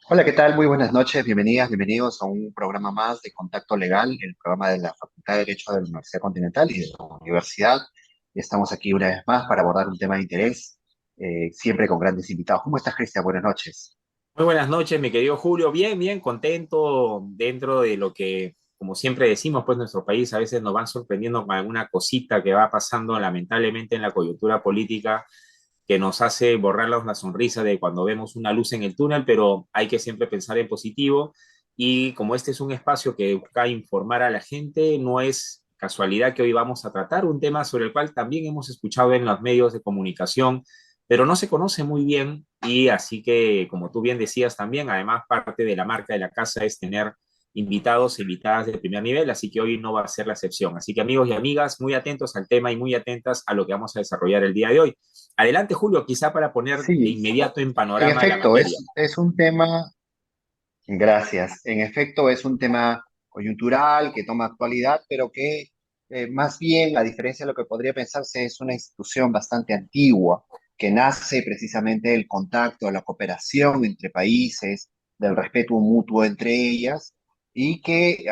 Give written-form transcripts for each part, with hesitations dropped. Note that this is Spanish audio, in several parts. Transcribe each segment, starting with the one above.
Hola, ¿qué tal? Muy buenas noches, bienvenidas, bienvenidos a un programa más de Contacto Legal, el programa de la Facultad de Derecho de la Universidad Continental y de la Universidad. Estamos aquí una vez más para abordar un tema de interés, siempre con grandes invitados. ¿Cómo estás, Cristian? Buenas noches. Muy buenas noches, mi querido Julio. Bien, bien, contento dentro de lo que, como siempre decimos, pues nuestro país a veces nos van sorprendiendo con alguna cosita que va pasando lamentablemente en la coyuntura política que nos hace borrarnos la sonrisa de cuando vemos una luz en el túnel, pero hay que siempre pensar en positivo. Y como este es un espacio que busca informar a la gente, no es casualidad que hoy vamos a tratar un tema sobre el cual también hemos escuchado en los medios de comunicación, pero no se conoce muy bien y así que, como tú bien decías también, además parte de la marca de la casa es tener invitados e invitadas de primer nivel, así que hoy no va a ser la excepción. Así que amigos y amigas, muy atentos al tema y muy atentas a lo que vamos a desarrollar el día de hoy. Adelante, Julio, quizá para poner de Sí, inmediato en en panorama la efecto, materia. es un tema, gracias, en efecto es un tema coyuntural que toma actualidad, pero que más bien, a diferencia de lo que podría pensarse, es una institución bastante antigua, que nace precisamente del contacto, de la cooperación entre países, del respeto mutuo entre ellas, y que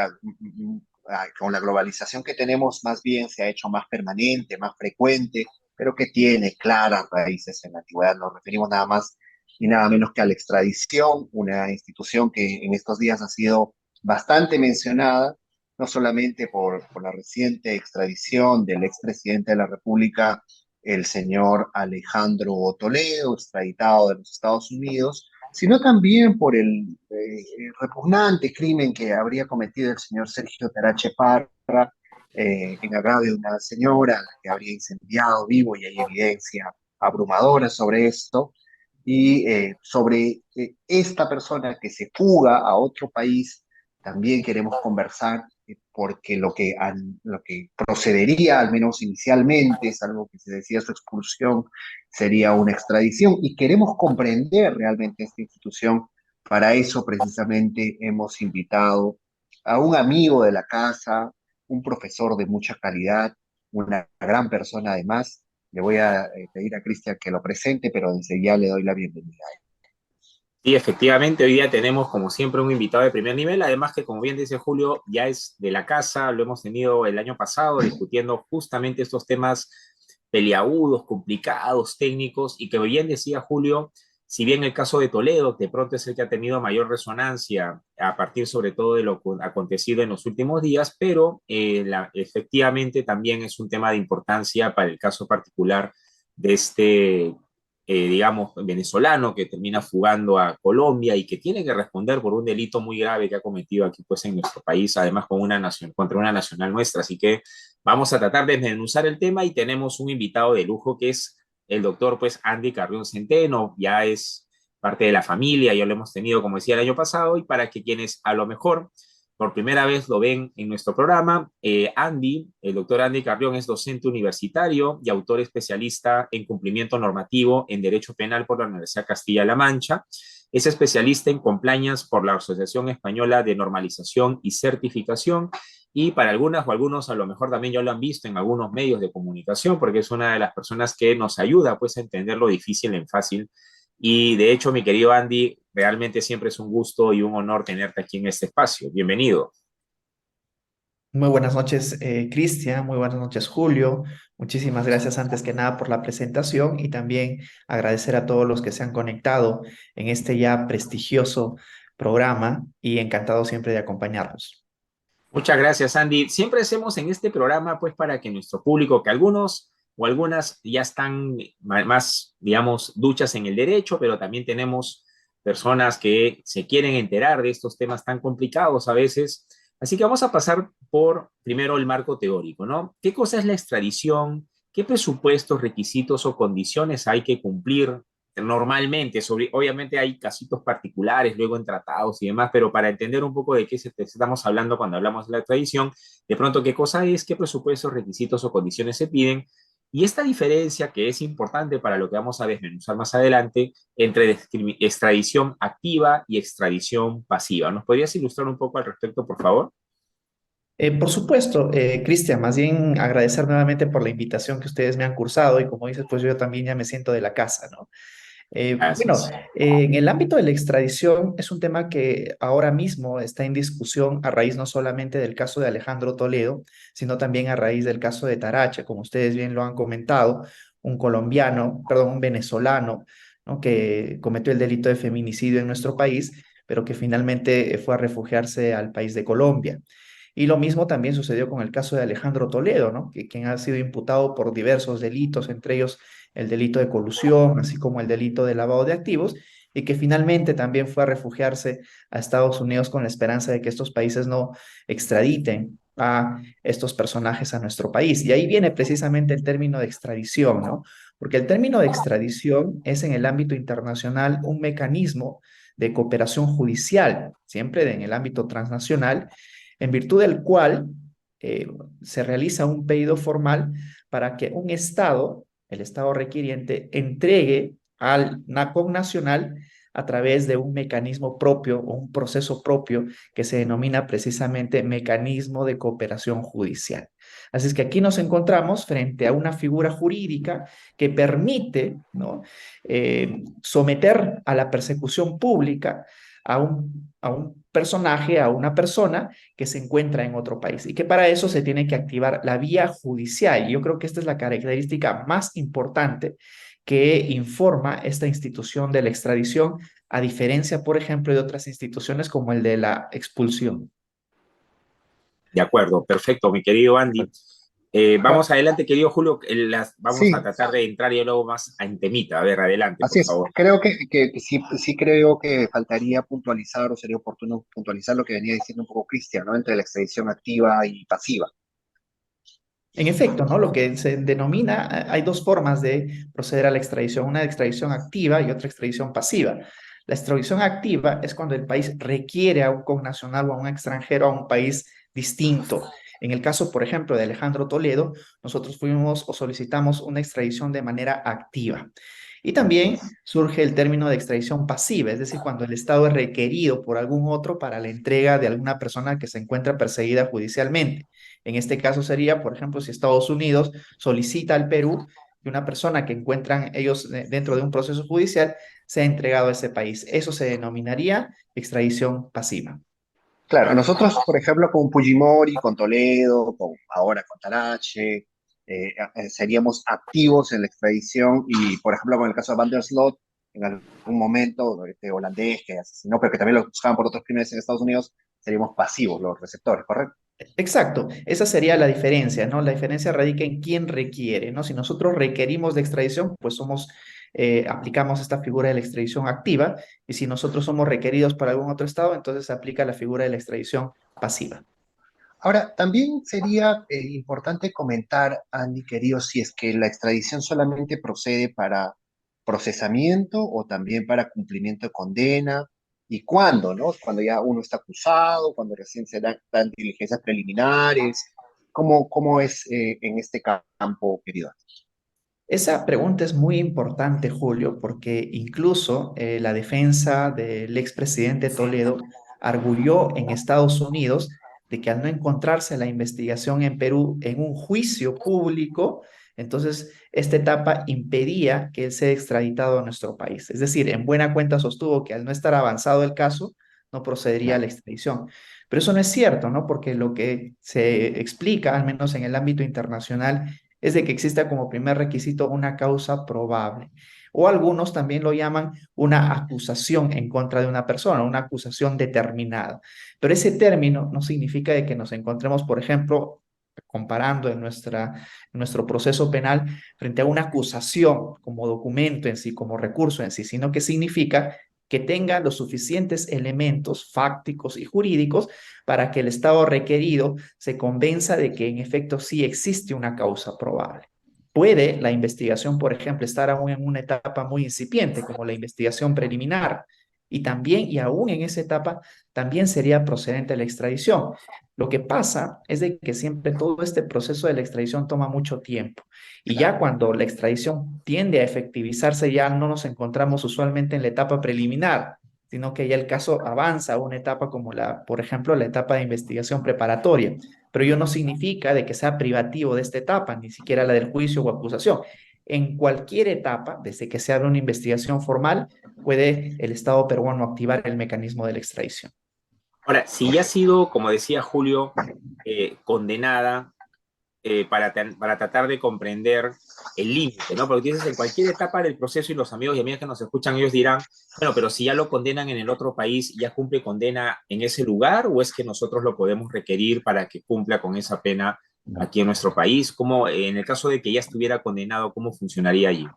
con la globalización que tenemos más bien se ha hecho más permanente, más frecuente, pero que tiene claras raíces en la antigüedad. Nos referimos nada más y nada menos que a la extradición, una institución que en estos días ha sido bastante mencionada, no solamente por la reciente extradición del expresidente de la República, el señor Alejandro Toledo, extraditado de los Estados Unidos, sino también por el repugnante crimen que habría cometido el señor Sergio Tarache Parra en agravio de una señora a la que habría incendiado vivo, y hay evidencia abrumadora sobre esto, y sobre esta persona que se fuga a otro país, también queremos conversar, porque lo que procedería, al menos inicialmente, es algo que se decía su expulsión, sería una extradición, y queremos comprender realmente esta institución. Para eso precisamente hemos invitado a un amigo de la casa, un profesor de mucha calidad, una gran persona además. Le voy a pedir a Cristian que lo presente, pero desde ya le doy la bienvenida. Sí, efectivamente, hoy día tenemos como siempre un invitado de primer nivel, además que como bien dice Julio, ya es de la casa, lo hemos tenido el año pasado discutiendo justamente estos temas peliagudos, complicados, técnicos, y que bien decía Julio, si bien el caso de Toledo de pronto es el que ha tenido mayor resonancia a partir sobre todo de lo acontecido en los últimos días, pero efectivamente también es un tema de importancia para el caso particular de este digamos, venezolano que termina fugando a Colombia y que tiene que responder por un delito muy grave que ha cometido aquí, pues, en nuestro país, además con una nación, contra una nacional nuestra. Así que vamos a tratar de desmenuzar el tema y tenemos un invitado de lujo que es el doctor, pues, Andy Carrión Centeno, ya es parte de la familia, ya lo hemos tenido, como decía, el año pasado, y para que quienes a lo mejor por primera vez lo ven en nuestro programa. Andy, el doctor Andy Carrión es docente universitario y autor especialista en cumplimiento normativo en Derecho Penal por la Universidad Castilla-La Mancha. Es especialista en compliance por la Asociación Española de Normalización y Certificación. Y para algunas o algunos a lo mejor también ya lo han visto en algunos medios de comunicación, porque es una de las personas que nos ayuda, pues, a entender lo difícil en fácil. Y de hecho, mi querido Andy, realmente siempre es un gusto y un honor tenerte aquí en este espacio. Bienvenido. Muy buenas noches, Cristian. Muy buenas noches, Julio. Muchísimas gracias antes que nada por la presentación y también agradecer a todos los que se han conectado en este ya prestigioso programa y encantado siempre de acompañarnos. Muchas gracias, Andy. Siempre hacemos en este programa, pues, para que nuestro público, que algunos o algunas ya están más, digamos, duchas en el derecho, pero también tenemos personas que se quieren enterar de estos temas tan complicados a veces. Así que vamos a pasar por primero el marco teórico, ¿no? ¿Qué cosa es la extradición? ¿Qué presupuestos, requisitos o condiciones hay que cumplir normalmente? Obviamente hay casitos particulares, luego en tratados y demás, pero para entender un poco de qué estamos hablando cuando hablamos de la extradición, de pronto qué cosa es, qué presupuestos, requisitos o condiciones se piden, y esta diferencia que es importante para lo que vamos a desmenuzar más adelante entre extradición activa y extradición pasiva. ¿Nos podrías ilustrar un poco al respecto, por favor? Por supuesto, Cristian, más bien agradecer nuevamente por la invitación que ustedes me han cursado y como dices, pues yo también ya me siento de la casa, ¿no? Así Bueno, es. en el ámbito de la extradición es un tema que ahora mismo está en discusión a raíz no solamente del caso de Alejandro Toledo, sino también a raíz del caso de Tarache, como ustedes bien lo han comentado, un colombiano, perdón, un venezolano, ¿no? Que cometió el delito de feminicidio en nuestro país, pero que finalmente fue a refugiarse al país de Colombia. Y lo mismo también sucedió con el caso de Alejandro Toledo, ¿no? Quien ha sido imputado por diversos delitos, entre ellos el delito de colusión, así como el delito de lavado de activos, y que finalmente también fue a refugiarse a Estados Unidos con la esperanza de que estos países no extraditen a estos personajes a nuestro país. Y ahí viene precisamente el término de extradición, ¿no? Porque el término de extradición es en el ámbito internacional un mecanismo de cooperación judicial, siempre en el ámbito transnacional, en virtud del cual eh, se realiza un pedido formal para que un Estado, el Estado requiriente, entregue al NACON nacional a través de un mecanismo propio o un proceso propio que se denomina precisamente mecanismo de cooperación judicial. Así es que aquí nos encontramos frente a una figura jurídica que permite, ¿no? Someter a la persecución pública a un personaje, a una persona que se encuentra en otro país y que para eso se tiene que activar la vía judicial. Y yo creo que esta es la característica más importante que informa esta institución de la extradición, a diferencia, por ejemplo, de otras instituciones como el de la expulsión. De acuerdo, perfecto, mi querido Andy. Ah, Vamos adelante, querido Julio. Vamos a sí, tratar de entrar y luego más en temita. A ver, adelante, así por es. favor. Creo que sí, sí creo que faltaría puntualizar o sería oportuno puntualizar lo que venía diciendo un poco Cristian, ¿no? Entre la extradición activa y pasiva. En efecto, ¿no? Lo que se denomina, hay dos formas de proceder a la extradición, una extradición activa y otra extradición pasiva. La extradición activa es cuando el país requiere a un connacional o a un extranjero a un país distinto. En el caso, por ejemplo, de Alejandro Toledo, nosotros fuimos o solicitamos una extradición de manera activa. Y Así también es. surge el término de extradición pasiva, es decir, cuando el Estado es requerido por algún otro para la entrega de alguna persona que se encuentra perseguida judicialmente. En este caso sería, por ejemplo, si Estados Unidos solicita al Perú que una persona que encuentran ellos dentro de un proceso judicial sea entregado a ese país. Eso se denominaría extradición pasiva. Claro, nosotros, por ejemplo, con Fujimori, con Toledo, ahora con Tarache, seríamos activos en la extradición y, por ejemplo, con el caso de Van der Sloot, en algún momento, este holandés que asesinó, pero que también lo buscaban por otros crímenes en Estados Unidos, seríamos pasivos los receptores, ¿correcto? Exacto, esa sería la diferencia, ¿no? La diferencia radica en quién requiere, ¿no? Si nosotros requerimos de extradición, pues aplicamos esta figura de la extradición activa, y si nosotros somos requeridos para algún otro estado, entonces se aplica la figura de la extradición pasiva. Ahora, también sería importante comentar, Andy, querido, si es que la extradición solamente procede para procesamiento o también para cumplimiento de condena y cuándo, ¿no? Cuando ya uno está acusado, cuando recién dan diligencias preliminares. ¿Cómo es en este campo, querido? Esa pregunta es muy importante, Julio, porque incluso la defensa del expresidente Toledo arguyó en Estados Unidos de que al no encontrarse la investigación en Perú en un juicio público, entonces esta etapa impedía que él sea extraditado a nuestro país. Es decir, en buena cuenta sostuvo que al no estar avanzado el caso, no procedería a la extradición. Pero eso no es cierto, ¿no? Porque lo que se explica, al menos en el ámbito internacional, es de que exista como primer requisito una causa probable. O algunos también lo llaman una acusación en contra de una persona, una acusación determinada. Pero ese término no significa de que nos encontremos, por ejemplo, comparando en nuestro proceso penal frente a una acusación como documento en sí, como recurso en sí, sino que significa que tenga los suficientes elementos fácticos y jurídicos para que el Estado requerido se convenza de que en efecto sí existe una causa probable. Puede la investigación, por ejemplo, estar aún en una etapa muy incipiente, como la investigación preliminar, y también, y aún en esa etapa, también sería procedente la extradición. Lo que pasa es de que siempre todo este proceso de la extradición toma mucho tiempo, y ya Claro. cuando la extradición tiende a efectivizarse, ya no nos encontramos usualmente en la etapa preliminar, sino que ya el caso avanza a una etapa como por ejemplo, la etapa de investigación preparatoria. Pero ello no significa de que sea privativo de esta etapa, ni siquiera la del juicio o acusación. en cualquier etapa, desde que se abre una investigación formal, puede el Estado peruano activar el mecanismo de la extradición. Ahora, si ya ha sido, como decía Julio, condenada, para tratar de comprender el límite, ¿no? Porque tú dices, en cualquier etapa del proceso, y los amigos y amigas que nos escuchan, ellos dirán, bueno, pero si ya lo condenan en el otro país, ¿ya cumple condena en ese lugar o es que nosotros lo podemos requerir para que cumpla con esa pena aquí en nuestro país? ¿Cómo, en el caso de que ya estuviera condenado, cómo funcionaría allí?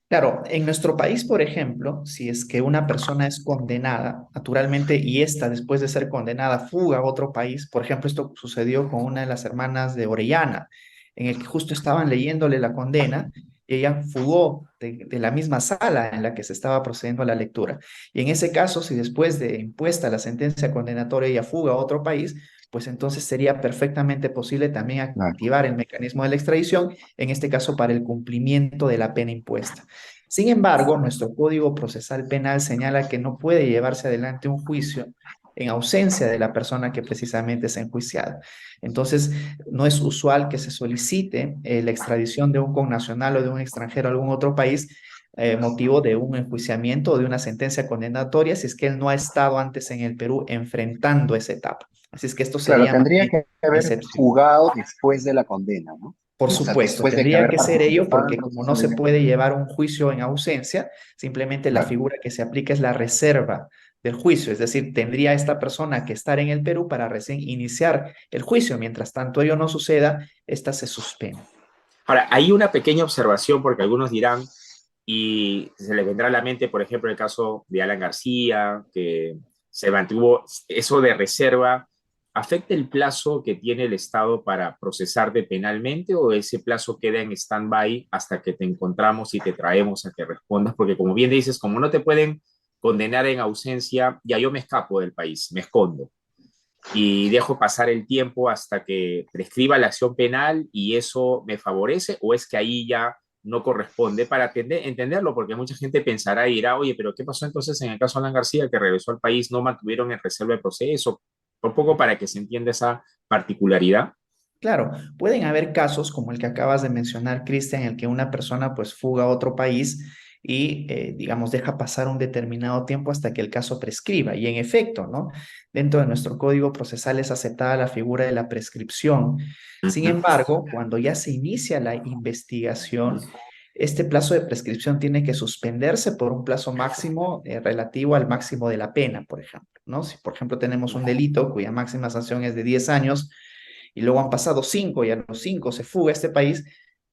Claro, en nuestro país, por ejemplo, si es que una persona es condenada, naturalmente, y esta, después de ser condenada, fuga a otro país, por ejemplo, esto sucedió con una de las hermanas de Orellana, en el que justo estaban leyéndole la condena, y ella fugó de la misma sala en la que se estaba procediendo a la lectura. Y en ese caso, si después de impuesta la sentencia condenatoria ella fuga a otro país, pues entonces sería perfectamente posible también Claro. activar el mecanismo de la extradición, en este caso para el cumplimiento de la pena impuesta. Sin embargo, nuestro Código Procesal Penal señala que no puede llevarse adelante un juicio en ausencia de la persona que precisamente es enjuiciada. Entonces, no es usual que se solicite la extradición de un connacional o de un extranjero a algún otro país motivo de un enjuiciamiento o de una sentencia condenatoria si es que él no ha estado antes en el Perú enfrentando esa etapa. Así es que esto Claro, sería más tendría bien que haber excepción. jugado después de la condena, ¿no? Por O sea, supuesto, después de que tendría haber que ser ello participado en porque el como no proceso de se puede investigación. llevar un juicio en ausencia, simplemente la Claro. figura que se aplica es la reserva del juicio, es decir, tendría esta persona que estar en el Perú para recién iniciar el juicio. Mientras tanto ello no suceda, esta se suspende. Ahora, hay una pequeña observación porque algunos dirán, y se les vendrá a la mente, por ejemplo, el caso de Alan García, que se mantuvo eso de reserva. ¿Afecta el plazo que tiene el Estado para procesarte penalmente o ese plazo queda en stand-by hasta que te encontramos y te traemos a que respondas? Porque como bien dices, como no te pueden condenar en ausencia, ya yo me escapo del país, me escondo y dejo pasar el tiempo hasta que prescriba la acción penal y eso me favorece o es que ahí ya no corresponde para entenderlo, porque mucha gente pensará y dirá, oye, pero ¿qué pasó entonces en el caso de Alan García que regresó al país, no mantuvieron en reserva el proceso? Por poco para que se entienda esa particularidad. Claro, pueden haber casos como el que acabas de mencionar, Cristian, en el que una persona pues fuga a otro país y, digamos, deja pasar un determinado tiempo hasta que el caso prescriba. Y en efecto, ¿no? Dentro de nuestro código procesal es aceptada la figura de la prescripción. Uh Sin -huh. embargo, cuando ya se inicia la investigación, este plazo de prescripción tiene que suspenderse por un plazo máximo relativo al máximo de la pena, por ejemplo, ¿no? Si, por ejemplo, tenemos un delito cuya máxima sanción es de 10 años, y luego han pasado 5 y a los 5 se fuga a este país,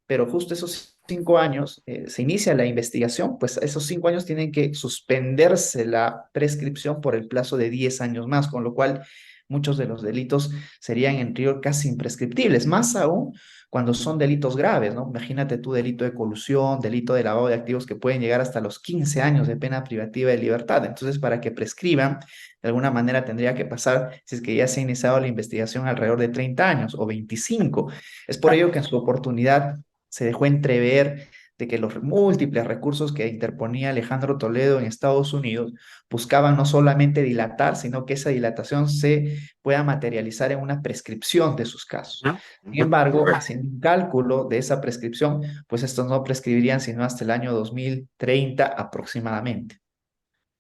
pero justo esos 5 años se inicia la investigación, pues esos 5 años tienen que suspenderse la prescripción por el plazo de 10 años más, con lo cual muchos de los delitos serían en rigor casi imprescriptibles, más aún cuando son delitos graves, ¿no? Imagínate tu delito de colusión, delito de lavado de activos que pueden llegar hasta los 15 años de pena privativa de libertad. Entonces, para que prescriban, de alguna manera tendría que pasar, si es que ya se ha iniciado la investigación, alrededor de 30 años o 25. Es por ello que en su oportunidad se dejó entrever de que los múltiples recursos que interponía Alejandro Toledo en Estados Unidos buscaban no solamente dilatar, sino que esa dilatación se pueda materializar en una prescripción de sus casos. Sin embargo, Correcto. haciendo un cálculo de esa prescripción, pues estos no prescribirían sino hasta el año 2030 aproximadamente.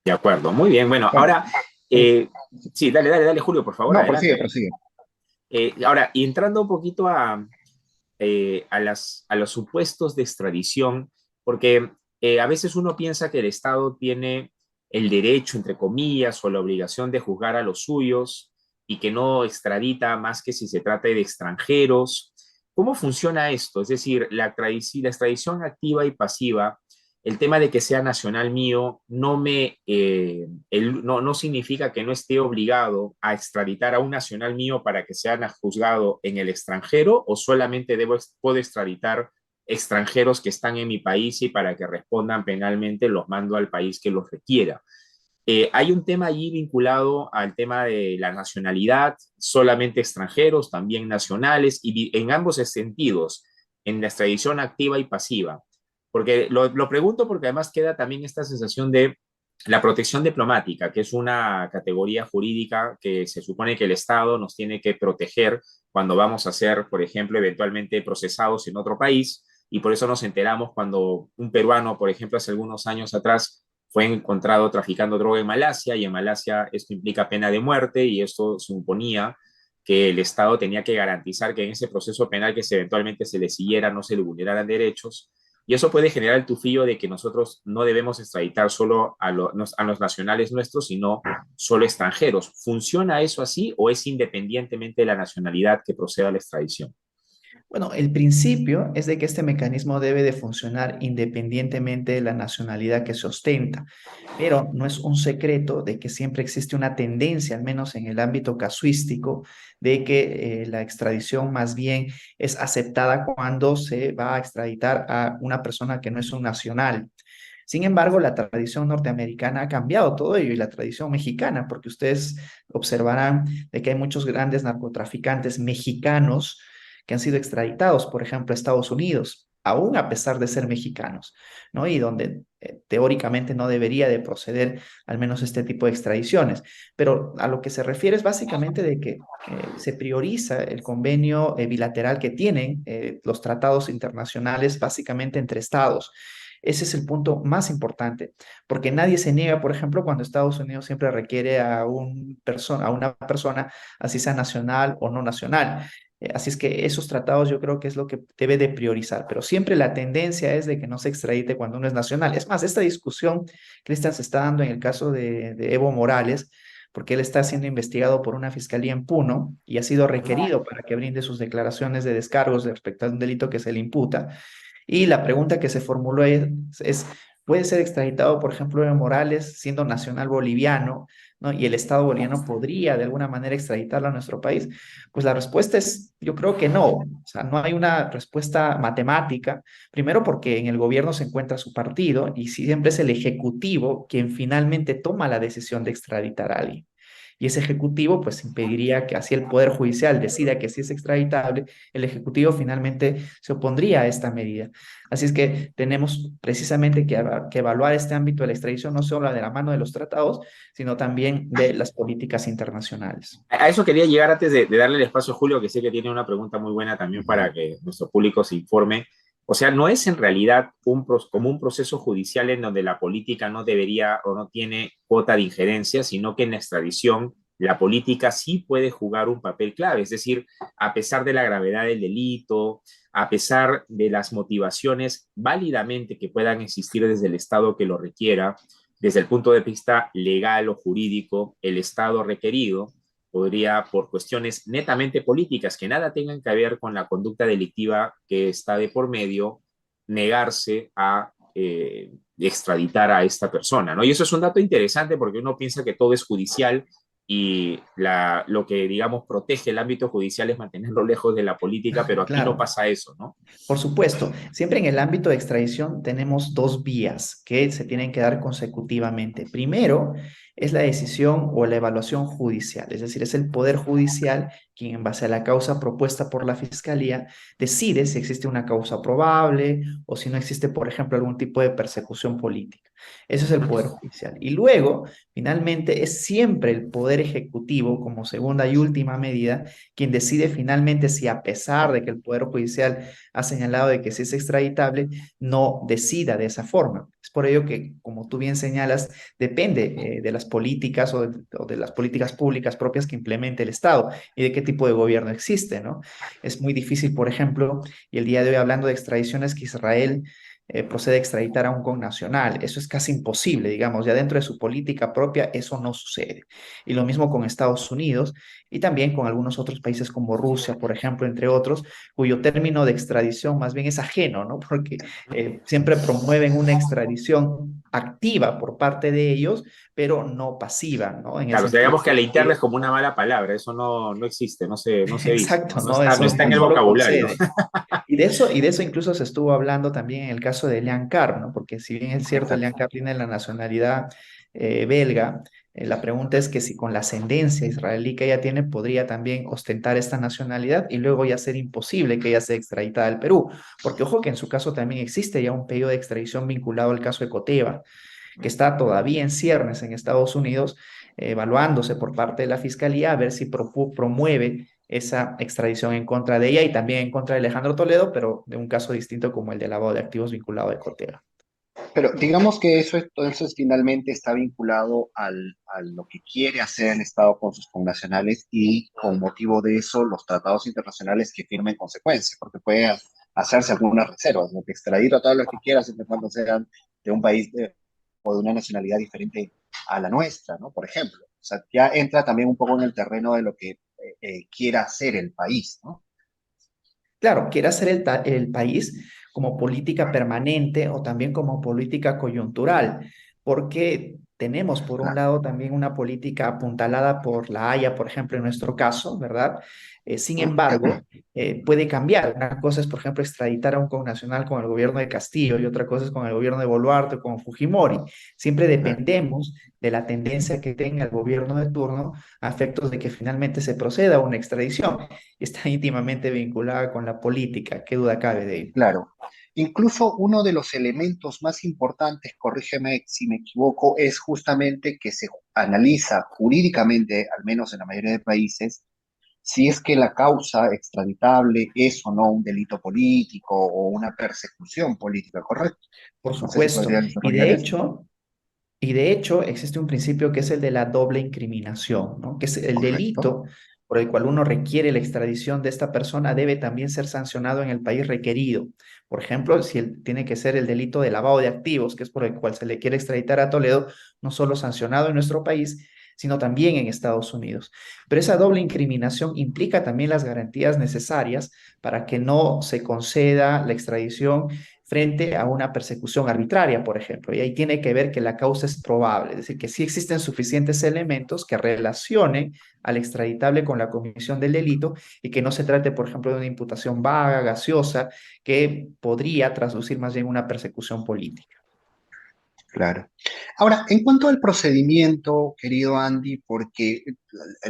De acuerdo, muy bien. Bueno, Bueno, ahora, eh, sí, dale, Julio, por favor, no, adelante. prosigue, prosigue. Ahora, y entrando un poquito a los supuestos de extradición, porque a veces uno piensa que el Estado tiene el derecho, entre comillas, o la obligación de juzgar a los suyos y que no extradita más que si se trata de extranjeros. ¿Cómo funciona esto? Es decir, la extradición activa y pasiva, el tema de que sea nacional mío no significa que no esté obligado a extraditar a un nacional mío para que sea juzgado en el extranjero o solamente puedo extraditar extranjeros que están en mi país y para que respondan penalmente los mando al país que los requiera. Hay un tema allí vinculado al tema de la nacionalidad, solamente extranjeros, también nacionales, y en ambos sentidos, en la extradición activa y pasiva. Porque lo pregunto porque además queda también esta sensación de la protección diplomática, que es una categoría jurídica que se supone que el Estado nos tiene que proteger cuando vamos a ser, por ejemplo, eventualmente procesados en otro país. y por eso nos enteramos cuando un peruano, por ejemplo, hace algunos años atrás, fue encontrado traficando droga en Malasia, y en Malasia esto implica pena de muerte, y esto suponía que el Estado tenía que garantizar que en ese proceso penal que eventualmente se le siguiera no se le vulneraran derechos. Y eso puede generar el tufillo de que nosotros no debemos extraditar solo a los nacionales nuestros, sino solo extranjeros. ¿Funciona eso así o es independientemente de la nacionalidad que proceda a la extradición? Bueno, el principio es de que este mecanismo debe de funcionar independientemente de la nacionalidad que se ostenta, pero no es un secreto de que siempre existe una tendencia, al menos en el ámbito casuístico, de que la extradición más bien es aceptada cuando se va a extraditar a una persona que no es un nacional. Sin embargo, la tradición norteamericana ha cambiado todo ello y la tradición mexicana, porque ustedes observarán de que hay muchos grandes narcotraficantes mexicanos que han sido extraditados, por ejemplo, a Estados Unidos, aún a pesar de ser mexicanos, ¿no? Y donde teóricamente no debería de proceder al menos este tipo de extradiciones. Pero a lo que se refiere es básicamente de que se prioriza el convenio bilateral que tienen los tratados internacionales básicamente entre estados. Ese es el punto más importante, porque nadie se niega, por ejemplo, cuando Estados Unidos siempre requiere a una persona, así sea nacional o no nacional. Así es que esos tratados yo creo que es lo que debe de priorizar, pero siempre la tendencia es de que no se extradite cuando uno es nacional. Es más, esta discusión, Cristian, se está dando en el caso de Evo Morales, porque él está siendo investigado por una fiscalía en Puno y ha sido requerido para que brinde sus declaraciones de descargos respecto a un delito que se le imputa. Y la pregunta que se formuló ¿puede ser extraditado, por ejemplo, Evo Morales siendo nacional boliviano, ¿no? Y el Estado boliviano podría de alguna manera extraditarlo a nuestro país? Pues la respuesta es, yo creo que no. O sea, no hay una respuesta matemática. Primero porque en el gobierno se encuentra su partido y siempre es el Ejecutivo quien finalmente toma la decisión de extraditar a alguien. Y ese ejecutivo pues impediría que así el Poder Judicial decida que sí es extraditable, el ejecutivo finalmente se opondría a esta medida. Así es que tenemos precisamente que evaluar este ámbito de la extradición no solo de la mano de los tratados, sino también de las políticas internacionales. A eso quería llegar antes de darle el espacio a Julio, que sé que tiene una pregunta muy buena también para que nuestro público se informe. O sea, ¿no es en realidad como un proceso judicial en donde la política no debería o no tiene cuota de injerencia, sino que en la extradición la política sí puede jugar un papel clave? Es decir, a pesar de la gravedad del delito, a pesar de las motivaciones válidamente que puedan existir desde el Estado que lo requiera, desde el punto de vista legal o jurídico, el Estado requerido podría, por cuestiones netamente políticas que nada tengan que ver con la conducta delictiva que está de por medio, negarse a extraditar a esta persona, ¿no? Y eso es un dato interesante porque uno piensa que todo es judicial y lo que, digamos, protege el ámbito judicial es mantenerlo lejos de la política, pero aquí no Claro. pasa eso, ¿no? Por supuesto, siempre en el ámbito de extradición tenemos dos vías que se tienen que dar consecutivamente. Primero es la decisión o la evaluación judicial, es decir, es el Poder Judicial quien en base a la causa propuesta por la Fiscalía decide si existe una causa probable o si no existe, por ejemplo, algún tipo de persecución política. Ese es el Poder Judicial. Y luego, finalmente, es siempre el Poder Ejecutivo como segunda y última medida quien decide finalmente si a pesar de que el Poder Judicial ha señalado de que si es extraditable, no decida de esa forma. Es por ello que, como tú bien señalas, depende de las políticas o de las políticas públicas propias que implemente el Estado y de qué tipo de gobierno existe, ¿no? Es muy difícil, por ejemplo, y el día de hoy hablando de extradiciones, que Israel procede a extraditar a un connacional. Eso es casi imposible, digamos, ya dentro de su política propia eso no sucede. Y lo mismo con Estados Unidos y también con algunos otros países como Rusia, por ejemplo, entre otros, cuyo término de extradición más bien es ajeno, ¿no? Porque siempre promueven una extradición activa por parte de ellos, pero no pasiva, ¿no? En el Claro, o sea, sentido digamos que a la que interna es ellos, como una mala palabra, eso no existe, no se dice, exacto, ¿no? ¿no? No Eso está en el no vocabulario. procede. Y de eso incluso se estuvo hablando también en el caso de Elian Carr, ¿no? Porque si bien es cierto, Elian Exacto. Carr tiene la nacionalidad belga, la pregunta es que si con la ascendencia israelí que ella tiene podría también ostentar esta nacionalidad y luego ya ser imposible que ella sea extraditada al Perú. Porque ojo que en su caso también existe ya un pedido de extradición vinculado al caso de Coteva, que está todavía en ciernes en Estados Unidos, evaluándose por parte de la Fiscalía a ver si promueve esa extradición en contra de ella y también en contra de Alejandro Toledo, pero de un caso distinto como el de lavado de activos vinculado a Ecoteva. Pero digamos que eso entonces finalmente está vinculado a lo que quiere hacer el Estado con sus connacionales y con motivo de eso los tratados internacionales que firme en consecuencia, porque puede hacerse algunas reservas, ¿no? Que extradir a todos los que quiera siempre y cuando sean de un país o de una nacionalidad diferente a la nuestra, ¿no? Por ejemplo. O sea, ya entra también un poco en el terreno de lo que quiera hacer el país, ¿no? Claro, quiere hacer el país como política permanente o también como política coyuntural, porque tenemos por un Claro. lado también una política apuntalada por la Haya, por ejemplo, en nuestro caso, ¿verdad? Sin embargo, puede cambiar. Una cosa es, por ejemplo, extraditar a un connacional con el gobierno de Castillo y otra cosa es con el gobierno de Boluarte o con Fujimori. Siempre Claro. dependemos de la tendencia que tenga el gobierno de turno a efectos de que finalmente se proceda a una extradición. Está íntimamente vinculada con la política, qué duda cabe de ello. Claro. Incluso uno de los elementos más importantes, corrígeme si me equivoco, es justamente que se analiza jurídicamente, al menos en la mayoría de países, si es que la causa extraditable es o no un delito político o una persecución política, ¿correcto? Por No sé si supuesto. podrían desarrollar eso. Y de hecho, existe un principio que es el de la doble incriminación, ¿no? Que es el Correcto. delito por el cual uno requiere la extradición de esta persona debe también ser sancionado en el país requerido. Por ejemplo, si tiene que ser el delito de lavado de activos, que es por el cual se le quiere extraditar a Toledo, no solo sancionado en nuestro país, sino también en Estados Unidos. Pero esa doble incriminación implica también las garantías necesarias para que no se conceda la extradición frente a una persecución arbitraria, por ejemplo. Y ahí tiene que ver que la causa es probable, es decir, que sí existen suficientes elementos que relacionen al extraditable con la comisión del delito y que no se trate, por ejemplo, de una imputación vaga, gaseosa, que podría traslucir más bien una persecución política. Claro. Ahora, en cuanto al procedimiento, querido Andy, porque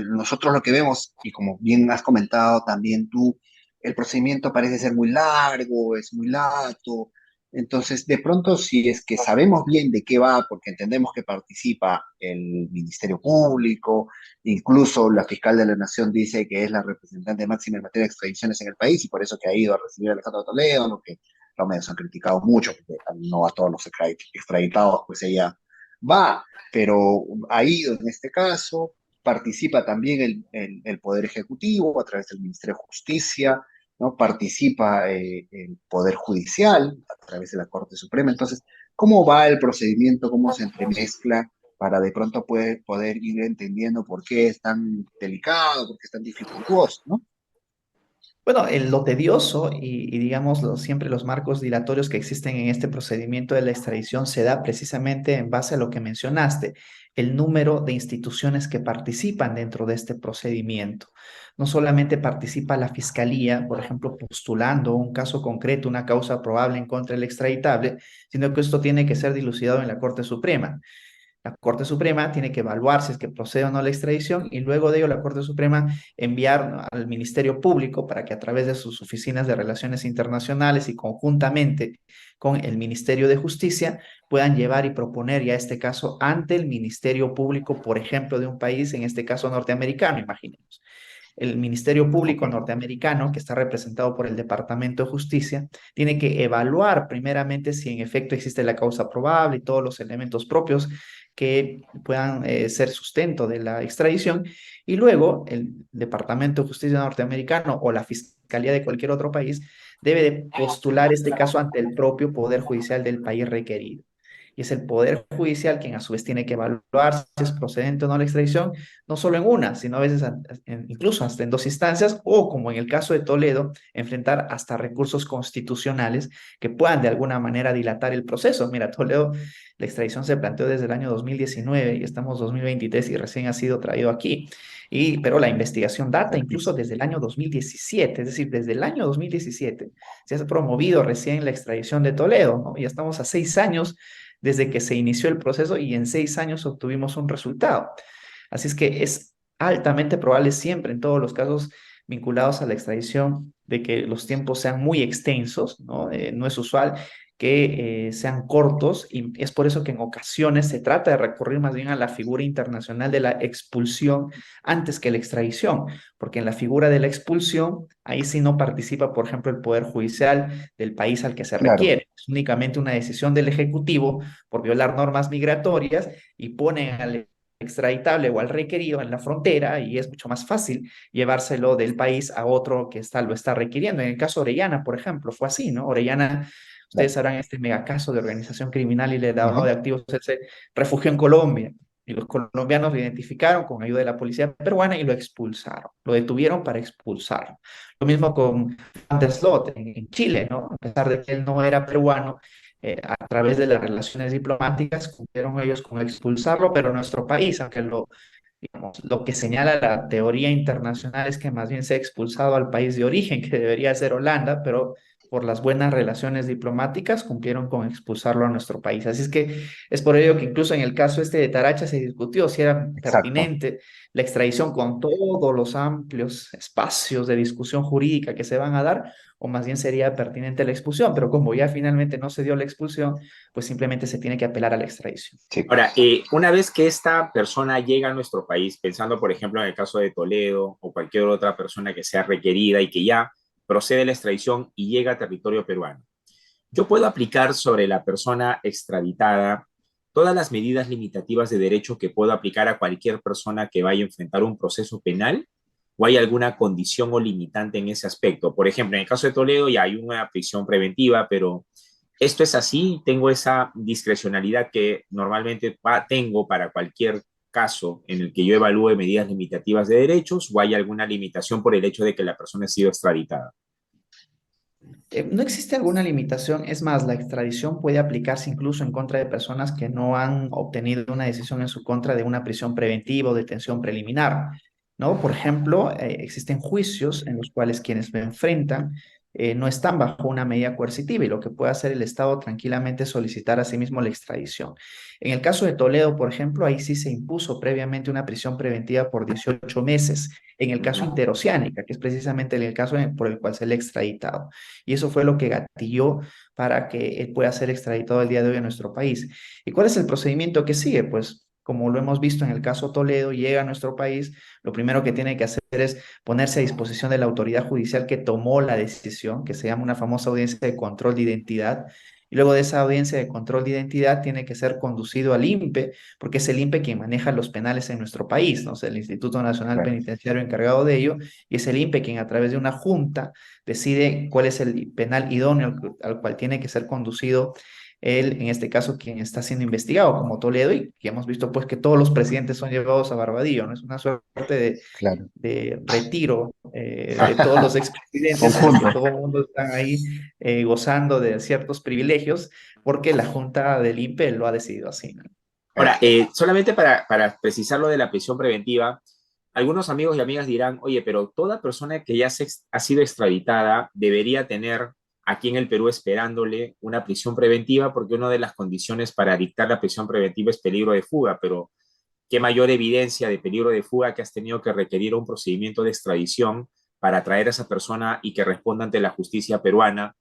nosotros lo que vemos, y como bien has comentado también tú, el procedimiento parece ser muy largo, es muy lato. Entonces, de pronto, si es que sabemos bien de qué va, porque entendemos que participa el Ministerio Público, incluso la fiscal de la Nación dice que es la representante máxima en materia de extradiciones en el país y por eso que ha ido a recibir a Alejandro Toledo, lo que los medios han criticado mucho, porque no a todos los extraditados, pues ella va, pero ha ido en este caso, participa también el Poder Ejecutivo a través del Ministerio de Justicia, ¿no? Participa el Poder Judicial a través de la Corte Suprema. Entonces, ¿cómo va el procedimiento? ¿Cómo se entremezcla? Para de pronto poder ir entendiendo por qué es tan delicado, por qué es tan dificultuoso, ¿no? Bueno, lo tedioso y digamos siempre los marcos dilatorios que existen en este procedimiento de la extradición se da precisamente en base a lo que mencionaste, el número de instituciones que participan dentro de este procedimiento. No solamente participa la fiscalía, por ejemplo, postulando un caso concreto, una causa probable en contra del extraditable, sino que esto tiene que ser dilucidado en la Corte Suprema. La Corte Suprema tiene que evaluar si es que procede o no la extradición y luego de ello la Corte Suprema enviar al Ministerio Público para que a través de sus oficinas de relaciones internacionales y conjuntamente con el Ministerio de Justicia puedan llevar y proponer ya este caso ante el Ministerio Público, por ejemplo, de un país, en este caso norteamericano, imaginemos. El Ministerio Ok. Público norteamericano, que está representado por el Departamento de Justicia, tiene que evaluar primeramente si en efecto existe la causa probable y todos los elementos propios que puedan ser sustento de la extradición. Y luego el Departamento de Justicia norteamericano o la Fiscalía de cualquier otro país debe de postular este caso ante el propio Poder Judicial del país requerido. Y es el Poder Judicial quien a su vez tiene que evaluar si es procedente o no la extradición, no solo en una, sino a veces incluso hasta en dos instancias, o como en el caso de Toledo, enfrentar hasta recursos constitucionales que puedan de alguna manera dilatar el proceso. Mira, Toledo, la extradición se planteó desde el año 2019 y estamos 2023 y recién ha sido traído aquí. Pero la investigación data incluso desde el año 2017, es decir, desde el año 2017 se ha promovido recién la extradición de Toledo, ¿no? Ya estamos a 6 años desde que se inició el proceso y en 6 años obtuvimos un resultado. Así es que es altamente probable siempre en todos los casos vinculados a la extradición de que los tiempos sean muy extensos, ¿no? No es usual que sean cortos y es por eso que en ocasiones se trata de recurrir más bien a la figura internacional de la expulsión antes que la extradición, porque en la figura de la expulsión ahí sí no participa, por ejemplo, el Poder Judicial del país al que se Claro, requiere. Es únicamente una decisión del Ejecutivo por violar normas migratorias y ponen al extraditable o al requerido en la frontera y es mucho más fácil llevárselo del país a otro que está, lo está requiriendo. En el caso de Orellana, por ejemplo, fue así, ¿no? Orellana, ustedes claro. sabrán este megacaso de organización criminal y de lavado Ujú. de activos, él se refugió en Colombia. Y los colombianos lo identificaron con ayuda de la policía peruana y lo expulsaron. Lo detuvieron para expulsarlo. Lo mismo con Van der Sloot en Chile, ¿no? A pesar de que él no era peruano, a través de las relaciones diplomáticas cumplieron ellos con expulsarlo, pero nuestro país, aunque digamos, lo que señala la teoría internacional es que más bien se ha expulsado al país de origen, que debería ser Holanda, pero por las buenas relaciones diplomáticas cumplieron con expulsarlo a nuestro país. Así es que es por ello que incluso en el caso este de Taracha se discutió si era Exacto. pertinente la extradición con todos los amplios espacios de discusión jurídica que se van a dar, o más bien sería pertinente la expulsión, pero como ya finalmente no se dio la expulsión, pues simplemente se tiene que apelar a la extradición. Sí, Ahora, una vez que esta persona llega a nuestro país, pensando por ejemplo en el caso de Toledo o cualquier otra persona que sea requerida y que ya procede la extradición y llega a territorio peruano, yo puedo aplicar sobre la persona extraditada todas las medidas limitativas de derecho que puedo aplicar a cualquier persona que vaya a enfrentar un proceso penal, o hay alguna condición o limitante en ese aspecto. Por ejemplo, en el caso de Toledo ya hay una prisión preventiva, pero esto es así, tengo esa discrecionalidad que normalmente tengo para cualquier caso en el que yo evalúe medidas limitativas de derechos, o hay alguna limitación por el hecho de que la persona ha sido extraditada. No existe alguna limitación, es más, la extradición puede aplicarse incluso en contra de personas que no han obtenido una decisión en su contra de una prisión preventiva o detención preliminar, ¿no? Por ejemplo, existen juicios en los cuales quienes lo enfrentan no están bajo una medida coercitiva y lo que puede hacer el Estado tranquilamente es solicitar a sí mismo la extradición. En el caso de Toledo, por ejemplo, ahí sí se impuso previamente una prisión preventiva por 18 meses. En el caso Ujú. interoceánica, que es precisamente el caso por el cual se le ha extraditado. Y eso fue lo que gatilló para que él pueda ser extraditado el día de hoy a nuestro país. ¿Y cuál es el procedimiento que sigue? Pues como lo hemos visto en el caso Toledo, llega a nuestro país, lo primero que tiene que hacer es ponerse a disposición de la autoridad judicial que tomó la decisión, que se llama una famosa audiencia de control de identidad. Y luego de esa audiencia de control de identidad tiene que ser conducido al INPE, porque es el INPE quien maneja los penales en nuestro país, ¿no? O sea, el Instituto Nacional claro. Penitenciario encargado de ello, y es el INPE quien a través de una junta decide cuál es el penal idóneo al cual tiene que ser conducido él, en este caso, quien está siendo investigado, como Toledo, y que hemos visto pues que todos los presidentes son llevados a Barbadillo, ¿no? Es una suerte Claro. de retiro de todos los expresidentes en el que Conjunto. todo el mundo está ahí gozando de ciertos privilegios, porque la Junta del INPE lo ha decidido así, ¿no? Ahora, solamente para precisar lo de la prisión preventiva, algunos amigos y amigas dirán, oye, pero toda persona que ya ha sido extraditada debería tener aquí en el Perú esperándole una prisión preventiva, porque una de las condiciones para dictar la prisión preventiva es peligro de fuga, pero qué mayor evidencia de peligro de fuga que has tenido que requerir un procedimiento de extradición para traer a esa persona y que responda ante la justicia peruana.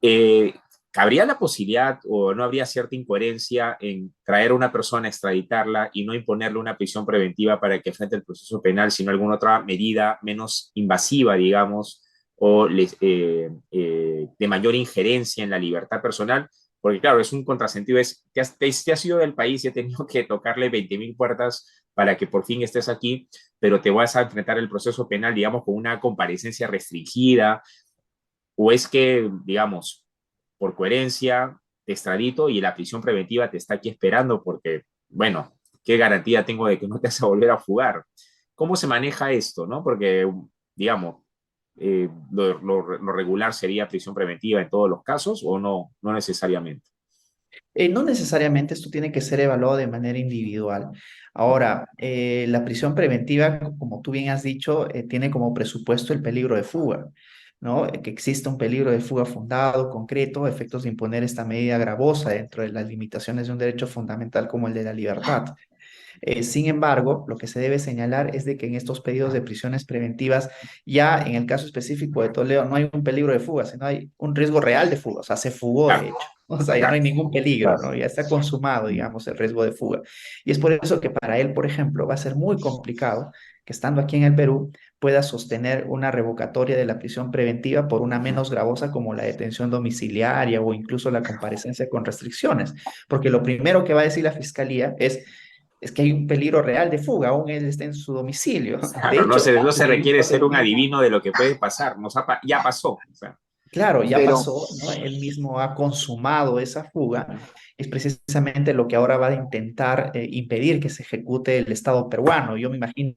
Eh, ¿Cabría la posibilidad o no habría cierta incoherencia en traer a una persona, extraditarla y no imponerle una prisión preventiva para que enfrente el proceso penal, sino alguna otra medida menos invasiva, digamos, o de mayor injerencia en la libertad personal? Porque claro, es un contrasentido, te has ido del país y he tenido que tocarle 20.000 puertas para que por fin estés aquí, pero te vas a enfrentar el proceso penal, digamos, con una comparecencia restringida, o es que, digamos, por coherencia, te extradito y la prisión preventiva te está aquí esperando porque, bueno, ¿qué garantía tengo de que no te vas a volver a fugar? ¿Cómo se maneja esto, no? Porque, digamos, lo regular sería prisión preventiva en todos los casos o no, no necesariamente. No necesariamente esto tiene que ser evaluado de manera individual. Ahora, la prisión preventiva, como tú bien has dicho, tiene como presupuesto el peligro de fuga. ¿no? Que existe un peligro de fuga fundado, concreto, efectos de imponer esta medida gravosa dentro de las limitaciones de un derecho fundamental como el de la libertad. Sin embargo, lo que se debe señalar es de que en estos pedidos de prisiones preventivas, ya en el caso específico de Toledo, no hay un peligro de fuga, sino hay un riesgo real de fuga, o sea, se fugó de Claro, hecho, o sea, ya no claro. hay ningún peligro, Claro. ¿no? Ya está consumado, digamos, el riesgo de fuga. Y es por eso que para él, por ejemplo, va a ser muy complicado que estando aquí en el Perú pueda sostener una revocatoria de la prisión preventiva por una menos gravosa como la detención domiciliaria o incluso la comparecencia con restricciones, porque lo primero que va a decir la fiscalía es que hay un peligro real de fuga, aún él está en su domicilio. De Claro, hecho, no antes se de requiere ser un mismo, adivino de lo que puede pasar, ya pasó. O sea, claro, ya Pero, pasó, ¿no? Él mismo ha consumado esa fuga. Es precisamente lo que ahora va a intentar impedir que se ejecute el Estado peruano. Yo me imagino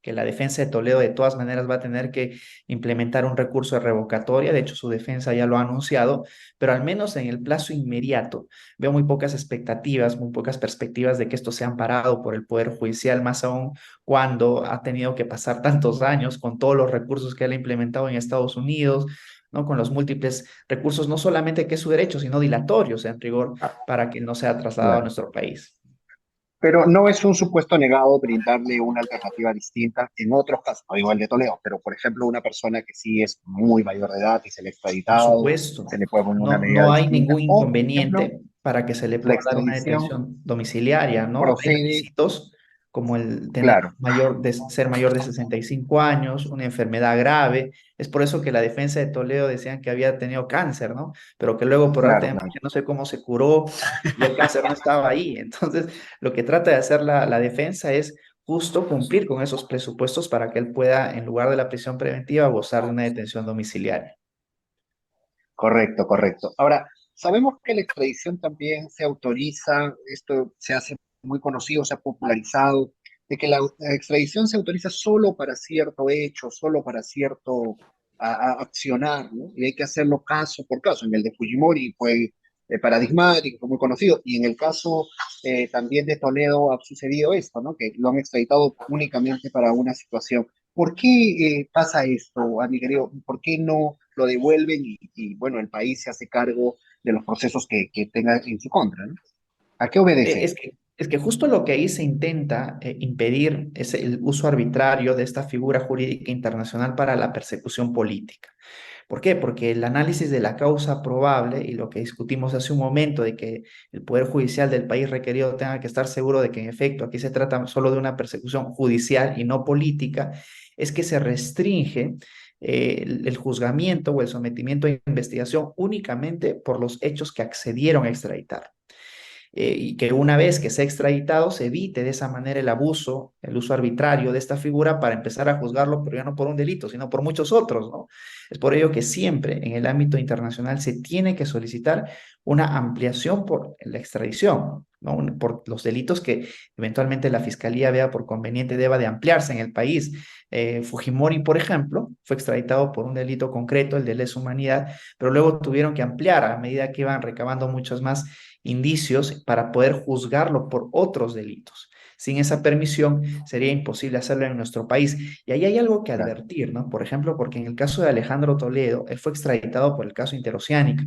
que la defensa de Toledo de todas maneras va a tener que implementar un recurso de revocatoria. De hecho, su defensa ya lo ha anunciado, pero al menos en el plazo inmediato veo muy pocas expectativas, muy pocas perspectivas de que esto sea amparado por el Poder Judicial, más aún cuando ha tenido que pasar tantos años con todos los recursos que él ha implementado en Estados Unidos, ¿no? Con los múltiples recursos, no solamente que es su derecho, sino dilatorios en rigor para que no sea trasladado a claro. nuestro país. Pero no es un supuesto negado brindarle una alternativa distinta en otros casos, no igual de Toledo, pero por ejemplo una persona que sí es muy mayor de edad y se le ha Por extraditado, supuesto, se le puede poner una no, medida no hay distinta, ningún o por ejemplo inconveniente para que se le la pueda dar una extradición detención domiciliaria, ¿no? Hay procede, requisitos como el tener claro, ser mayor de 65 años, una enfermedad grave. Es por eso que la defensa de Toledo decían que había tenido cáncer, ¿no? Pero que luego por arte claro, de claro, magia no sé cómo se curó y el cáncer no estaba ahí. Entonces, lo que trata de hacer la defensa es justo cumplir con esos presupuestos para que él pueda, en lugar de la prisión preventiva, gozar de una detención domiciliaria. correcto, correcto. Ahora, sabemos que la extradición también se autoriza, esto se hace muy conocido, se ha popularizado, de que la extradición se autoriza solo para cierto hecho, solo para cierto accionar, ¿no? Y hay que hacerlo caso por caso. En el de Fujimori fue paradigmático, fue muy conocido, y en el caso también de Toledo ha sucedido esto, ¿no? Que lo han extraditado únicamente para una situación. ¿Por qué pasa esto, Andy querido? ¿Por qué no lo devuelven bueno, el país se hace cargo de los procesos que tenga en su contra, ¿no? ¿A qué obedece esto? Es que justo lo que ahí se intenta impedir es el uso arbitrario de esta figura jurídica internacional para la persecución política. ¿Por qué? Porque el análisis de la causa probable y lo que discutimos hace un momento de que el Poder Judicial del país requerido tenga que estar seguro de que en efecto aquí se trata solo de una persecución judicial y no política, es que se restringe el juzgamiento o el sometimiento a investigación únicamente por los hechos que accedieron a extraditar. Y que una vez que sea extraditado se evite de esa manera el abuso, el uso arbitrario de esta figura para empezar a juzgarlo, pero ya no por un delito, sino por muchos otros, ¿no? Es por ello que siempre en el ámbito internacional se tiene que solicitar una ampliación por la extradición, ¿no? Por los delitos que eventualmente la fiscalía vea por conveniente deba de ampliarse en el país. Fujimori, por ejemplo, fue extraditado por un delito concreto, el de lesa humanidad, pero luego tuvieron que ampliar a medida que iban recabando muchos más indicios para poder juzgarlo por otros delitos. Sin esa permisión sería imposible hacerlo en nuestro país. Y ahí hay algo que Claro, advertir, ¿no? Por ejemplo, porque en el caso de Alejandro Toledo, él fue extraditado por el caso Interoceánica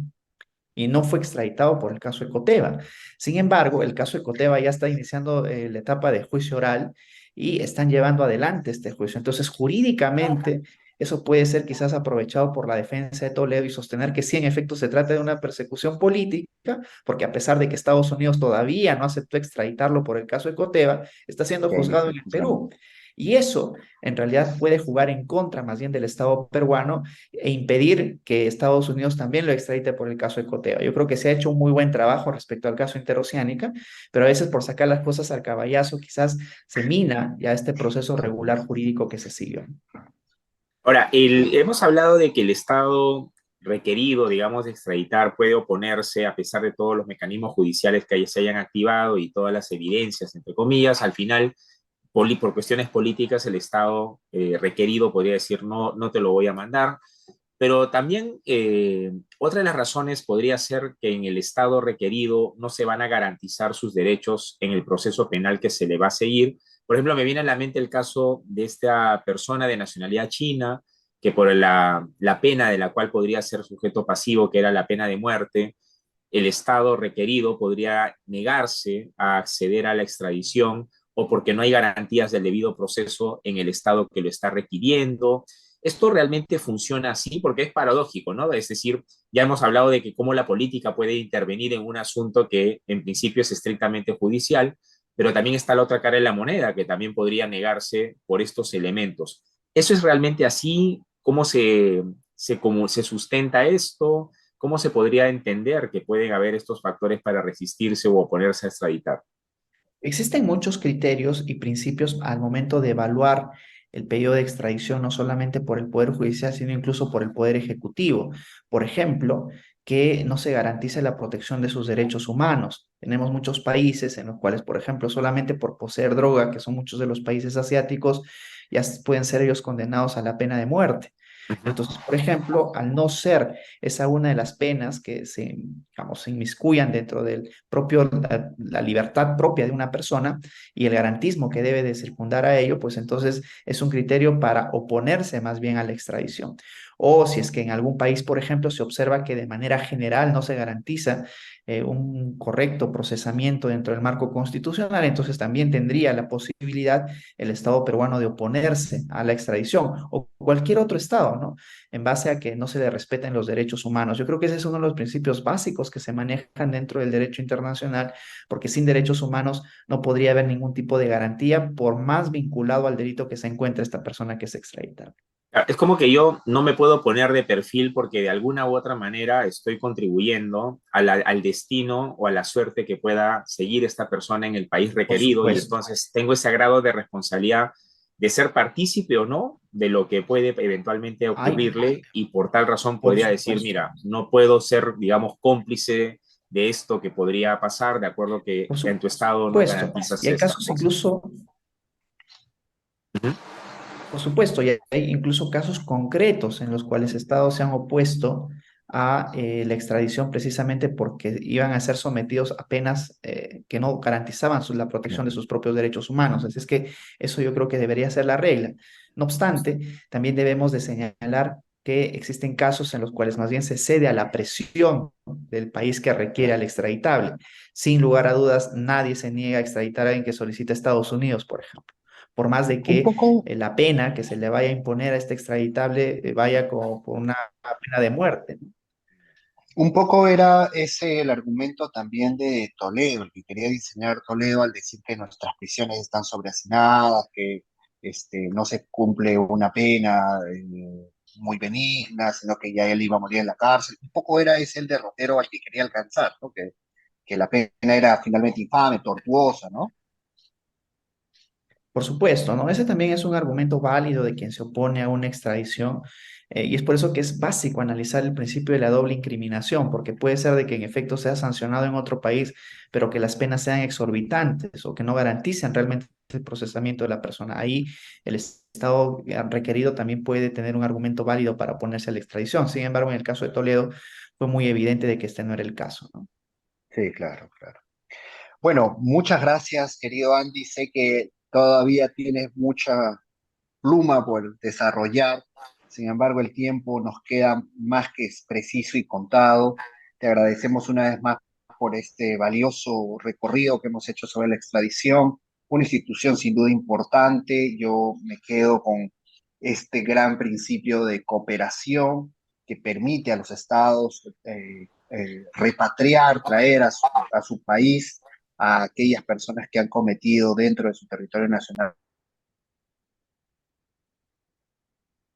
y no fue extraditado por el caso Ecoteva. Sin embargo, el caso Ecoteva ya está iniciando la etapa de juicio oral y están llevando adelante este juicio. Entonces, jurídicamente, eso puede ser quizás aprovechado por la defensa de Toledo y sostener que sí, en efecto, se trata de una persecución política, porque a pesar de que Estados Unidos todavía no aceptó extraditarlo por el caso Ecoteva, está siendo que ahí juzgado está en el juzgando. Perú. Y eso, en realidad, puede jugar en contra más bien del Estado peruano e impedir que Estados Unidos también lo extradite por el caso Ecoteva. Yo creo que se ha hecho un muy buen trabajo respecto al caso Interoceánica, pero a veces por sacar las cosas al caballazo quizás se mina ya este proceso regular jurídico que se siguió. ahora, hemos hablado de que el Estado requerido, digamos, de extraditar puede oponerse a pesar de todos los mecanismos judiciales que se hayan activado y todas las evidencias, entre comillas. Al final, por cuestiones políticas, el Estado requerido podría decir no, no te lo voy a mandar. Pero también otra de las razones podría ser que en el Estado requerido no se van a garantizar sus derechos en el proceso penal que se le va a seguir. Por ejemplo, me viene a la mente el caso de esta persona de nacionalidad china que por la pena de la cual podría ser sujeto pasivo, que era la pena de muerte, el Estado requerido podría negarse a acceder a la extradición o porque no hay garantías del debido proceso en el Estado que lo está requiriendo. Esto realmente funciona así porque es paradójico, ¿no? Es decir, ya hemos hablado de que cómo la política puede intervenir en un asunto que en principio es estrictamente judicial, pero también está la otra cara de la moneda, que también podría negarse por estos elementos. ¿Eso es realmente así? ¿Cómo se sustenta esto? ¿Cómo se podría entender que pueden haber estos factores para resistirse o oponerse a extraditar? Existen muchos criterios y principios al momento de evaluar el pedido de extradición, no solamente por el Poder Judicial, sino incluso por el Poder Ejecutivo. Por ejemplo, que no se garantice la protección de sus derechos humanos. Tenemos muchos países en los cuales, por ejemplo, solamente por poseer droga, que son muchos de los países asiáticos, ya pueden ser ellos condenados a la pena de muerte. Entonces, por ejemplo, al no ser esa una de las penas que digamos, se inmiscuyan dentro del propio, la libertad propia de una persona y el garantismo que debe de circundar a ello, pues entonces es un criterio para oponerse más bien a la extradición. O si es que en algún país, por ejemplo, se observa que de manera general no se garantiza un correcto procesamiento dentro del marco constitucional, entonces también tendría la posibilidad el Estado peruano de oponerse a la extradición o cualquier otro Estado, ¿no? En base a que no se le respeten los derechos humanos. Yo creo que ese es uno de los principios básicos que se manejan dentro del derecho internacional, porque sin derechos humanos no podría haber ningún tipo de garantía, por más vinculado al delito que se encuentre esta persona que es extraditada. Es como que yo no me puedo poner de perfil porque de alguna u otra manera estoy contribuyendo al destino o a la suerte que pueda seguir esta persona en el país Por requerido y supuesto. entonces tengo ese grado de responsabilidad de ser partícipe o no de lo que puede eventualmente Hay, ocurrirle y por tal razón por podría decir, supuesto, mira, no puedo ser, digamos, cómplice de esto que podría pasar de acuerdo que por en tu estado no supuesto. Y garantizas hay estas casos cosas. incluso, Ujú. por supuesto, y hay incluso casos concretos en los cuales estados se han opuesto a la extradición precisamente porque iban a ser sometidos a penas que no garantizaban la protección de sus propios derechos humanos. Así es que eso yo creo que debería ser la regla. No obstante, también debemos de señalar que existen casos en los cuales más bien se cede a la presión del país que requiere al extraditable. Sin lugar a dudas, nadie se niega a extraditar a alguien que solicita a Estados Unidos, por ejemplo, por más de Un que poco, la pena que se le vaya a imponer a este extraditable vaya como por una pena de muerte, ¿no? un poco era ese el argumento también de Toledo, el que quería diseñar Toledo al decir que nuestras prisiones están sobreasignadas, que no se cumple una pena muy benigna, sino que ya él iba a morir en la cárcel. Un poco era ese el derrotero al que quería alcanzar, ¿no? Que la pena era finalmente infame, tortuosa, ¿no? Por supuesto, ¿no? Ese también es un argumento válido de quien se opone a una extradición, y es por eso que es básico analizar el principio de la doble incriminación, porque puede ser de que en efecto sea sancionado en otro país, pero que las penas sean exorbitantes o que no garanticen realmente el procesamiento de la persona. Ahí el Estado requerido también puede tener un argumento válido para oponerse a la extradición. Sin embargo, en el caso de Toledo fue muy evidente de que este no era el caso, ¿no? Sí, claro, claro. Bueno, muchas gracias, querido Andy. Sé que todavía tienes mucha pluma por desarrollar. Sin embargo, el tiempo nos queda más que preciso y contado. Te agradecemos una vez más por este valioso recorrido que hemos hecho sobre la extradición, una institución sin duda importante. Yo me quedo con este gran principio de cooperación que permite a los estados repatriar, traer a su país a aquellas personas que han cometido dentro de su territorio nacional.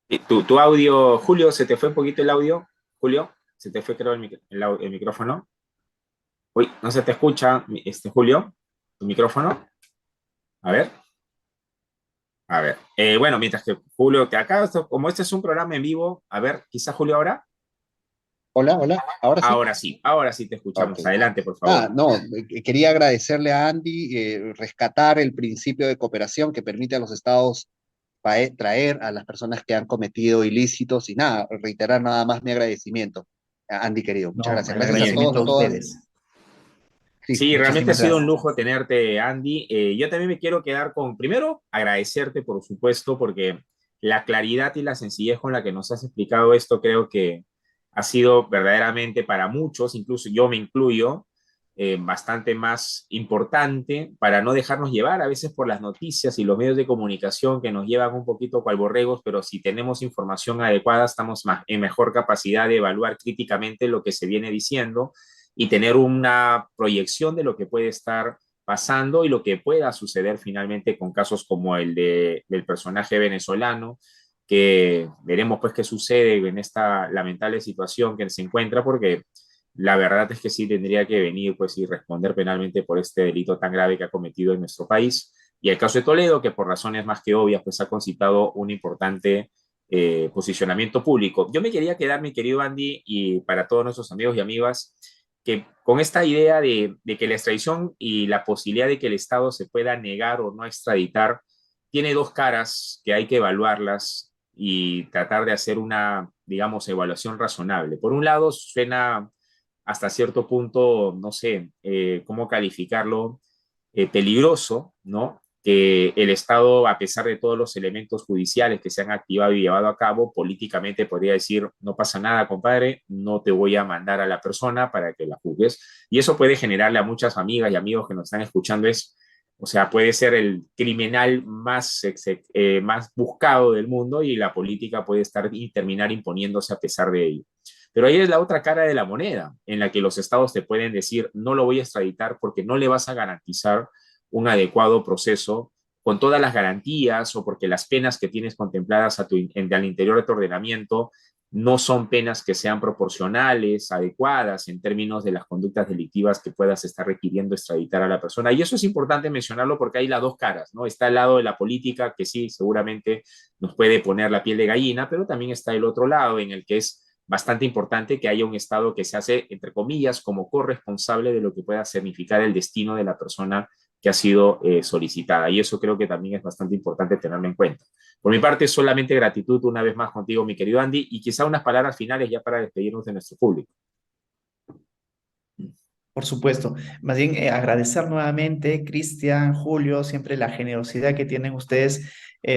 Y tu audio, Julio, ¿se te fue un poquito el audio? Julio, ¿se te fue creo el micrófono? Uy, no se te escucha, Julio, tu micrófono. A ver, a ver. Bueno, mientras que Julio, que acá, como este es un programa en vivo, a ver, quizá Julio ahora. Hola, hola, ahora sí. Ahora sí te Ok. escuchamos. Adelante, por favor. Ah, no, quería agradecerle a Andy, rescatar el principio de cooperación que permite a los estados traer a las personas que han cometido ilícitos y nada, reiterar nada más mi agradecimiento. Andy, querido, muchas No, gracias. el Gracias a Bien. todos, agradecimiento a a todas. ustedes. Sí, Sí, realmente ha Muchísimas sido un gracias. lujo tenerte, Andy. Yo también me quiero quedar con, primero, agradecerte, por supuesto, porque la claridad y la sencillez con la que nos has explicado esto creo que ha sido verdaderamente para muchos, incluso yo me incluyo, bastante más importante para no dejarnos llevar a veces por las noticias y los medios de comunicación que nos llevan un poquito cual borregos, pero si tenemos información adecuada estamos más, en mejor capacidad de evaluar críticamente lo que se viene diciendo y tener una proyección de lo que puede estar pasando y lo que pueda suceder finalmente con casos como del personaje venezolano, que veremos pues qué sucede en esta lamentable situación que se encuentra, porque la verdad es que sí tendría que venir pues y responder penalmente por este delito tan grave que ha cometido en nuestro país. Y el caso de Toledo, que por razones más que obvias pues ha concitado un importante posicionamiento público. Yo me quería quedar, mi querido Andy, y para todos nuestros amigos y amigas, que con esta idea de que la extradición y la posibilidad de que el Estado se pueda negar o no extraditar tiene dos caras que hay que evaluarlas y tratar de hacer una, digamos, evaluación razonable. Por un lado, suena hasta cierto punto, no sé, cómo calificarlo, peligroso, ¿no? Que el Estado, a pesar de todos los elementos judiciales que se han activado y llevado a cabo, políticamente podría decir, no pasa nada, compadre, no te voy a mandar a la persona para que la juzgues. Y eso puede generarle a muchas amigas y amigos que nos están escuchando es, o sea, puede ser el criminal más buscado del mundo y la política puede estar y terminar imponiéndose a pesar de ello. Pero ahí es la otra cara de la moneda, en la que los estados te pueden decir, no lo voy a extraditar porque no le vas a garantizar un adecuado proceso con todas las garantías o porque las penas que tienes contempladas al interior de tu ordenamiento no son penas que sean proporcionales, adecuadas en términos de las conductas delictivas que puedas estar requiriendo extraditar a la persona. Y eso es importante mencionarlo porque hay las dos caras, ¿no? Está el lado de la política que sí, seguramente nos puede poner la piel de gallina, pero también está el otro lado en el que es bastante importante que haya un Estado que se hace, entre comillas, como corresponsable de lo que pueda significar el destino de la persona que ha sido solicitada. Y eso creo que también es bastante importante tenerlo en cuenta. Por mi parte, solamente gratitud una vez más contigo, mi querido Andy, y quizá unas palabras finales ya para despedirnos de nuestro público. Por supuesto. Más bien agradecer nuevamente, Cristian, Julio, siempre la generosidad que tienen ustedes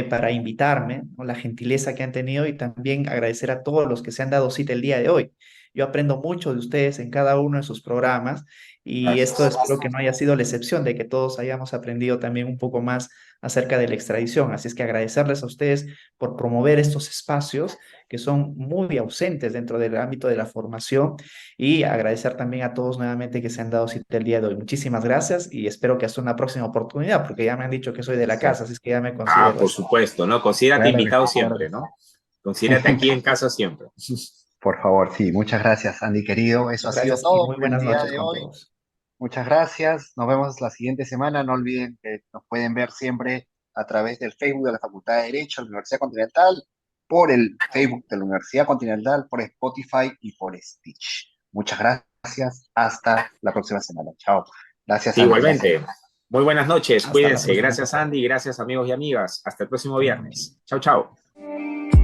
para invitarme, ¿no? La gentileza que han tenido y también agradecer a todos los que se han dado cita el día de hoy. Yo aprendo mucho de ustedes en cada uno de sus programas y esto Gracias. espero que no haya sido la excepción, de que todos hayamos aprendido también un poco más acerca de la extradición. Así es que agradecerles a ustedes por promover estos espacios que son muy ausentes dentro del ámbito de la formación y agradecer también a todos nuevamente que se han dado cita el día de hoy. Muchísimas gracias y espero que hasta una próxima oportunidad, porque ya me han dicho que soy de la casa, así es que ya me Ah, considero por eso. supuesto, ¿no? Considérate Claro que invitado sí, claro siempre, que ¿no? sí. Considérate aquí en casa siempre. Por favor, sí. Muchas gracias, Andy querido. Eso Muchas ha sido gracias y todo muy por el buenas día noches de con hoy. todos. Muchas gracias. Nos vemos la siguiente semana. No olviden que nos pueden ver siempre a través del Facebook de la Facultad de Derecho de la Universidad Continental, por el Facebook de la Universidad Continental, por Spotify y por Stitch. Muchas gracias. Hasta la próxima semana. Chao. Gracias, Andy. Gracias. Igualmente. Muy buenas noches, Hasta la cuídense. próxima Gracias, semana. Andy. Gracias, amigos y amigas. Hasta el próximo Buenas noches. viernes. Chao, chao.